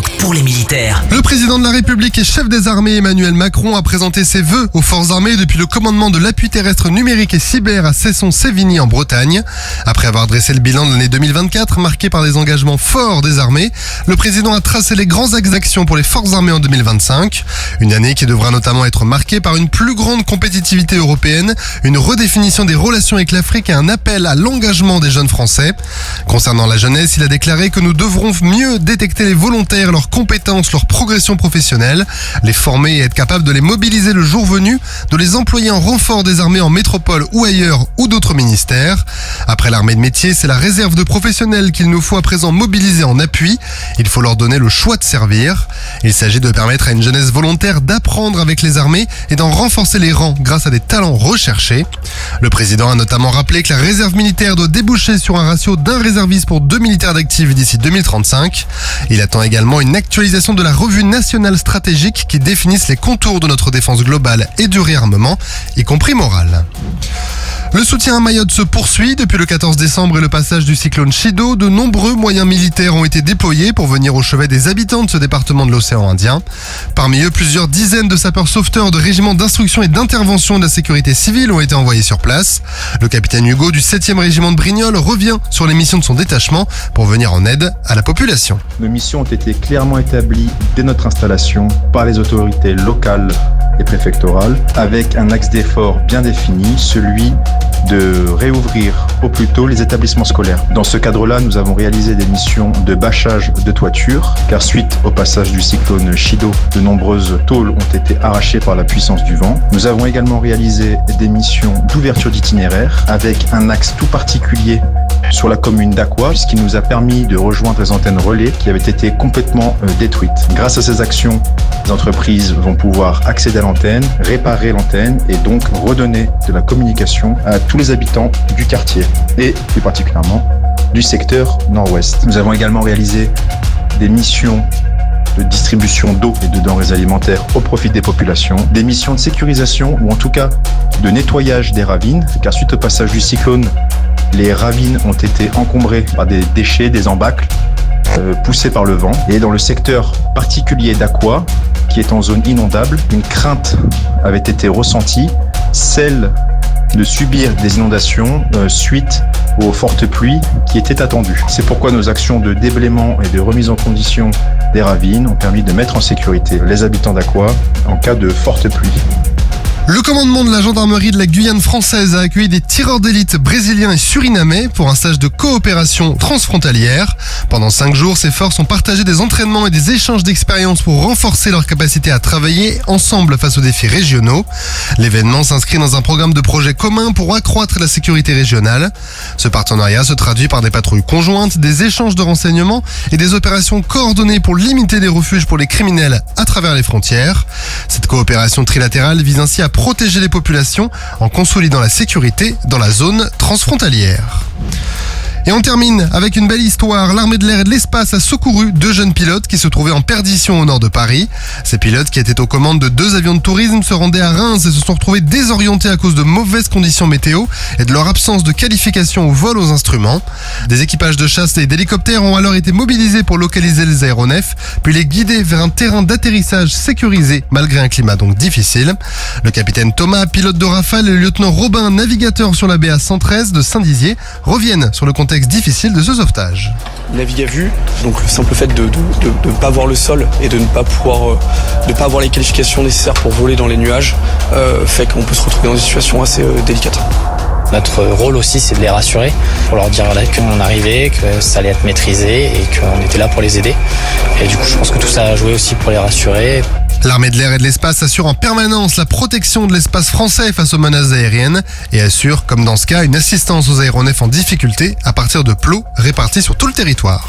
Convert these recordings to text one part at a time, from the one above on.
Skyrock pour les militaires. Le président de la République et chef des armées Emmanuel Macron a présenté ses vœux aux forces armées depuis le commandement de l'appui terrestre numérique et cyber à Cesson-Sévigny en Bretagne. Après avoir dressé le bilan de l'année 2024 marqué par des engagements forts des armées, le président a tracé les grands axes d'action pour les forces armées en 2025. Une année qui devra notamment être marquée par une plus grande compétitivité européenne, une redéfinition des relations avec l'Afrique et un appel à l'engagement des jeunes Français. Concernant la jeunesse, il a déclaré que nous devrons mieux détecter les volontaires, leurs compétences, leur progression professionnelle, les former et être capable de les mobiliser le jour venu, de les employer en renfort des armées en métropole ou ailleurs ou d'autres ministères. Après l'armée de métier, c'est la réserve de professionnels qu'il nous faut à présent mobiliser en appui. Il faut leur donner le choix de servir. Il s'agit de permettre à une jeunesse volontaire d'apprendre avec les armées et d'en renforcer les rangs grâce à des talents recherchés. Le président a notamment rappelé que la réserve militaire doit déboucher sur un ratio d'un réserviste pour 2 militaires d'actifs d'ici 2035. Il attend également une actualisation de la revue nationale stratégique qui définisse les contours de notre défense globale et du réarmement, y compris moral. Le soutien à Mayotte se poursuit. Depuis le 14 décembre et le passage du cyclone Chido, de nombreux moyens militaires ont été déployés pour venir au chevet des habitants de ce département de l'océan Indien. Parmi eux, plusieurs dizaines de sapeurs-sauveteurs de régiments d'instruction et d'intervention de la sécurité civile ont été envoyés sur place. Le capitaine Hugo du 7e régiment de Brignoles revient sur les missions de son détachement pour venir en aide à la population. Nos missions ont été clairement établies dès notre installation par les autorités locales et préfectorales, avec un axe d'effort bien défini, celui de réouvrir au plus tôt les établissements scolaires. Dans ce cadre-là, nous avons réalisé des missions de bâchage de toiture, car suite au passage du cyclone Chido, de nombreuses tôles ont été arrachées par la puissance du vent. Nous avons également réalisé des missions d'ouverture d'itinéraire, avec un axe tout particulier sur la commune d'Aqua, ce qui nous a permis de rejoindre les antennes relais qui avaient été complètement détruites. Grâce à ces actions, les entreprises vont pouvoir accéder à l'antenne, réparer l'antenne et donc redonner de la communication à tous les habitants du quartier et plus particulièrement du secteur nord-ouest. Nous avons également réalisé des missions de distribution d'eau et de denrées alimentaires au profit des populations, des missions de sécurisation ou en tout cas de nettoyage des ravines, car suite au passage du cyclone, les ravines ont été encombrées par des déchets, des embâcles poussés par le vent. Et dans le secteur particulier d'Aqua, qui est en zone inondable, une crainte avait été ressentie, celle de subir des inondations suite aux fortes pluies qui étaient attendues. C'est pourquoi nos actions de déblaiement et de remise en condition des ravines ont permis de mettre en sécurité les habitants d'Aqua en cas de fortes pluies. Le commandement de la gendarmerie de la Guyane française a accueilli des tireurs d'élite brésiliens et surinamais pour un stage de coopération transfrontalière. Pendant 5 jours, ces forces ont partagé des entraînements et des échanges d'expériences pour renforcer leur capacité à travailler ensemble face aux défis régionaux. L'événement s'inscrit dans un programme de projet commun pour accroître la sécurité régionale. Ce partenariat se traduit par des patrouilles conjointes, des échanges de renseignements et des opérations coordonnées pour limiter les refuges pour les criminels à travers les frontières. Cette coopération trilatérale vise ainsi à protéger les populations en consolidant la sécurité dans la zone transfrontalière. Et on termine avec une belle histoire. L'armée de l'air et de l'espace a secouru 2 jeunes pilotes qui se trouvaient en perdition au nord de Paris. Ces pilotes, qui étaient aux commandes de 2 avions de tourisme, se rendaient à Reims et se sont retrouvés désorientés à cause de mauvaises conditions météo et de leur absence de qualification au vol aux instruments. Des équipages de chasse et d'hélicoptères ont alors été mobilisés pour localiser les aéronefs, puis les guider vers un terrain d'atterrissage sécurisé malgré un climat donc difficile. Le capitaine Thomas, pilote de Rafale, et le lieutenant Robin, navigateur sur la BA 113 de Saint-Dizier, reviennent sur le contexte difficile de ce sauvetage. Naviguer à vue, donc le simple fait de ne pas voir le sol et de ne pas pouvoir de pas avoir les qualifications nécessaires pour voler dans les nuages fait qu'on peut se retrouver dans des situations assez délicates. Notre rôle aussi, c'est de les rassurer, pour leur dire là qu'on arrivait, que ça allait être maîtrisé et qu'on était là pour les aider. Et du coup, je pense que tout ça a joué aussi pour les rassurer. L'armée de l'air et de l'espace assure en permanence la protection de l'espace français face aux menaces aériennes et assure, comme dans ce cas, une assistance aux aéronefs en difficulté à partir de plots répartis sur tout le territoire.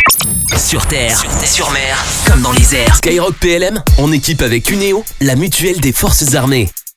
Sur terre, sur mer, comme dans les airs. Skyrock PLM, en équipe avec Uneo, la mutuelle des forces armées.